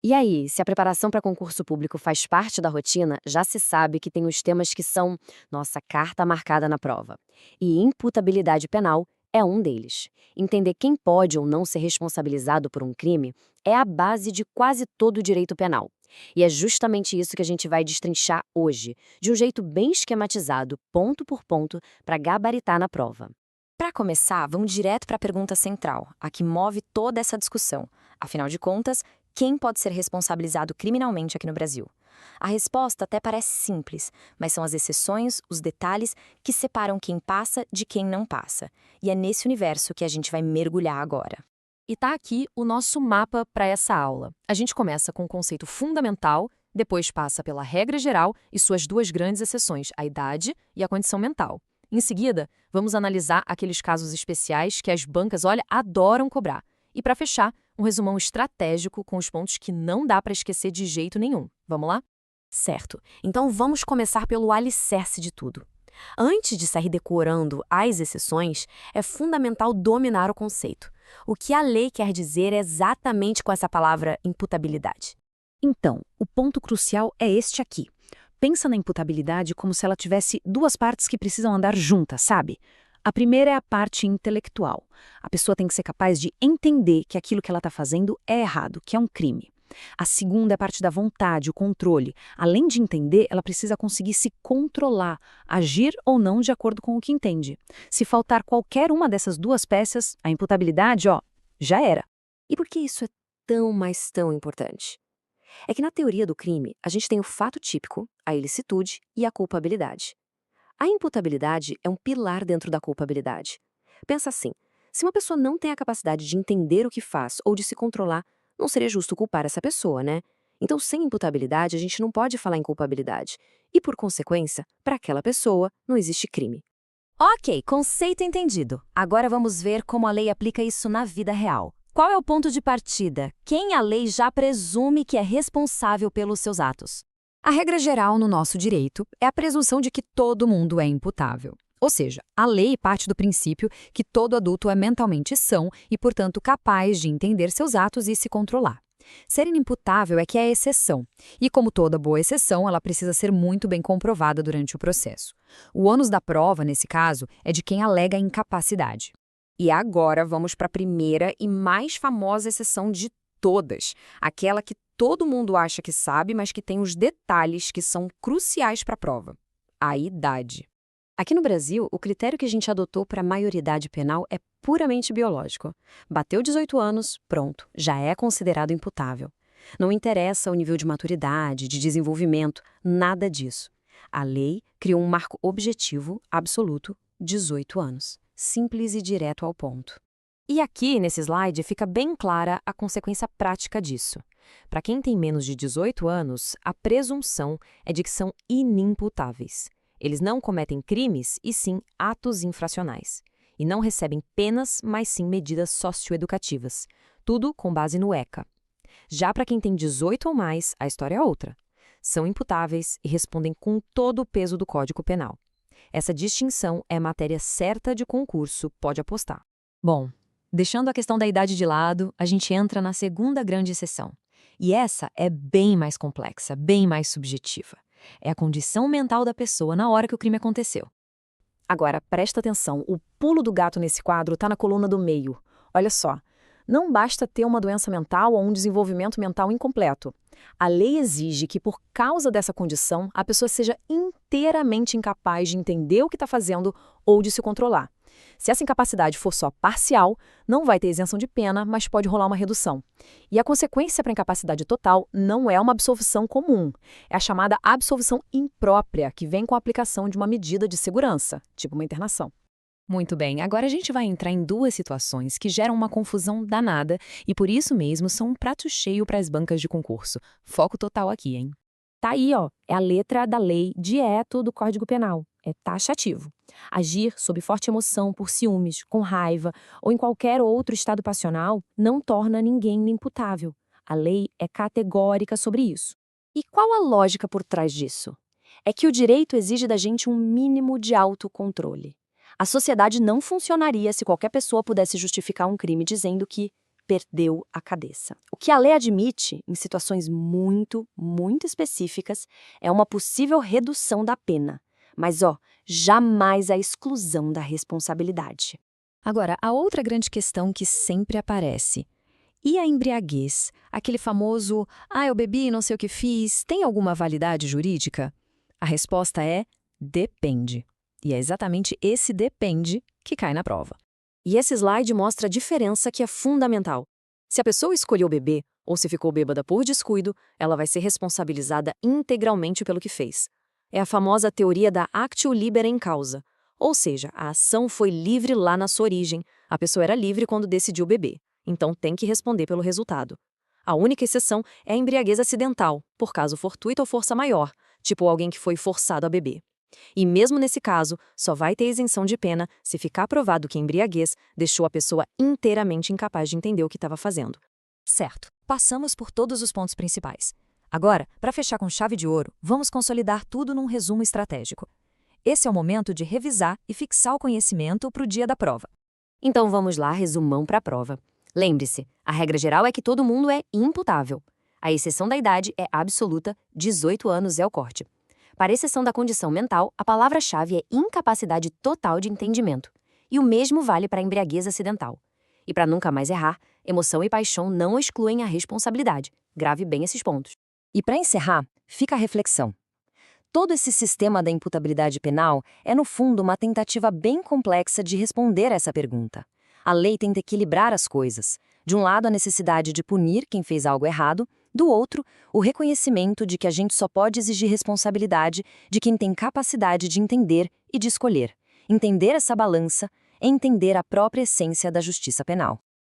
E aí, se a preparação para concurso público faz parte da rotina, já se sabe que tem os temas que são nossa carta marcada na prova. E imputabilidade penal é um deles. Entender quem pode ou não ser responsabilizado por um crime é a base de quase todo o direito penal. E é justamente isso que a gente vai destrinchar hoje, de um jeito bem esquematizado, ponto por ponto, para gabaritar na prova. Para começar, vamos direto para a pergunta central, a que move toda essa discussão. Afinal de contas, quem pode ser responsabilizado criminalmente aqui no Brasil? A resposta até parece simples, mas são as exceções, os detalhes que separam quem passa de quem não passa. E é nesse universo que a gente vai mergulhar agora. E tá aqui o nosso mapa para essa aula. A gente começa com o conceito fundamental, depois passa pela regra geral e suas duas grandes exceções, a idade e a condição mental. Em seguida, vamos analisar aqueles casos especiais que as bancas, olha, adoram cobrar. E para fechar, um resumão estratégico com os pontos que não dá para esquecer de jeito nenhum. Vamos lá? Certo, então vamos começar pelo alicerce de tudo. Antes de sair decorando as exceções, é fundamental dominar o conceito. O que a lei quer dizer exatamente com essa palavra imputabilidade? Então, o ponto crucial é este aqui. Pensa na imputabilidade como se ela tivesse duas partes que precisam andar juntas, sabe? A primeira é a parte intelectual. A pessoa tem que ser capaz de entender que aquilo que ela está fazendo é errado, que é um crime. A segunda é a parte da vontade, o controle. Além de entender, ela precisa conseguir se controlar, agir ou não de acordo com o que entende. Se faltar qualquer uma dessas duas peças, a imputabilidade, ó, já era. E por que isso é tão, mas tão importante? É que na teoria do crime, a gente tem o fato típico, a ilicitude e a culpabilidade. A imputabilidade é um pilar dentro da culpabilidade. Pensa assim, se uma pessoa não tem a capacidade de entender o que faz ou de se controlar, não seria justo culpar essa pessoa, né? Então, sem imputabilidade, a gente não pode falar em culpabilidade. E, por consequência, para aquela pessoa, não existe crime. Ok, conceito entendido. Agora vamos ver como a lei aplica isso na vida real. Qual é o ponto de partida? Quem a lei já presume que é responsável pelos seus atos? A regra geral no nosso direito é a presunção de que todo mundo é imputável. Ou seja, a lei parte do princípio que todo adulto é mentalmente são e, portanto, capaz de entender seus atos e se controlar. Ser inimputável é que é a exceção, e como toda boa exceção, ela precisa ser muito bem comprovada durante o processo. O ônus da prova, nesse caso, é de quem alega incapacidade. E agora vamos para a primeira e mais famosa exceção de todas, aquela que todo mundo acha que sabe, mas que tem os detalhes que são cruciais para a prova: a idade. Aqui no Brasil, o critério que a gente adotou para a maioridade penal é puramente biológico. Bateu 18 anos, pronto, já é considerado imputável. Não interessa o nível de maturidade, de desenvolvimento, nada disso. A lei criou um marco objetivo, absoluto, 18 anos. Simples e direto ao ponto. E aqui, nesse slide, fica bem clara a consequência prática disso. Para quem tem menos de 18 anos, a presunção é de que são inimputáveis. Eles não cometem crimes, e sim atos infracionais. E não recebem penas, mas sim medidas socioeducativas. Tudo com base no ECA. Já para quem tem 18 ou mais, a história é outra. São imputáveis e respondem com todo o peso do Código Penal. Essa distinção é matéria certa de concurso, pode apostar. Bom, deixando a questão da idade de lado, a gente entra na segunda grande exceção. E essa é bem mais complexa, bem mais subjetiva. É a condição mental da pessoa na hora que o crime aconteceu. Agora, presta atenção, o pulo do gato nesse quadro está na coluna do meio. Olha só, não basta ter uma doença mental ou um desenvolvimento mental incompleto. A lei exige que, por causa dessa condição, a pessoa seja inteiramente incapaz de entender o que está fazendo ou de se controlar. Se essa incapacidade for só parcial, não vai ter isenção de pena, mas pode rolar uma redução. E a consequência para a incapacidade total não é uma absolvição comum. É a chamada absolvição imprópria, que vem com a aplicação de uma medida de segurança, tipo uma internação. Muito bem, agora a gente vai entrar em duas situações que geram uma confusão danada e por isso mesmo são um prato cheio para as bancas de concurso. Foco total aqui, hein? Tá aí, ó, é a letra da lei direto do Código Penal. É taxativo. Agir sob forte emoção, por ciúmes, com raiva ou em qualquer outro estado passional não torna ninguém imputável. A lei é categórica sobre isso. E qual a lógica por trás disso? É que o direito exige da gente um mínimo de autocontrole. A sociedade não funcionaria se qualquer pessoa pudesse justificar um crime dizendo que perdeu a cabeça. O que a lei admite, em situações muito específicas, é uma possível redução da pena. Mas, jamais a exclusão da responsabilidade. Agora, a outra grande questão que sempre aparece. E a embriaguez? Aquele famoso, eu bebi, não sei o que fiz, tem alguma validade jurídica? A resposta é depende. E é exatamente esse depende que cai na prova. E esse slide mostra a diferença que é fundamental. Se a pessoa escolheu beber ou se ficou bêbada por descuido, ela vai ser responsabilizada integralmente pelo que fez. É a famosa teoria da actio libera in causa, ou seja, a ação foi livre lá na sua origem, a pessoa era livre quando decidiu beber, então tem que responder pelo resultado. A única exceção é a embriaguez acidental, por caso fortuito ou força maior, tipo alguém que foi forçado a beber. E mesmo nesse caso, só vai ter isenção de pena se ficar provado que a embriaguez deixou a pessoa inteiramente incapaz de entender o que estava fazendo. Certo, passamos por todos os pontos principais. Agora, para fechar com chave de ouro, vamos consolidar tudo num resumo estratégico. Esse é o momento de revisar e fixar o conhecimento para o dia da prova. Então vamos lá, resumão para a prova. Lembre-se, a regra geral é que todo mundo é imputável. A exceção da idade é absoluta, 18 anos é o corte. Para exceção da condição mental, a palavra-chave é incapacidade total de entendimento. E o mesmo vale para a embriaguez acidental. E para nunca mais errar, emoção e paixão não excluem a responsabilidade. Grave bem esses pontos. E para encerrar, fica a reflexão. Todo esse sistema da imputabilidade penal é, no fundo, uma tentativa bem complexa de responder essa pergunta. A lei tenta equilibrar as coisas. De um lado, a necessidade de punir quem fez algo errado, do outro, o reconhecimento de que a gente só pode exigir responsabilidade de quem tem capacidade de entender e de escolher. Entender essa balança é entender a própria essência da justiça penal.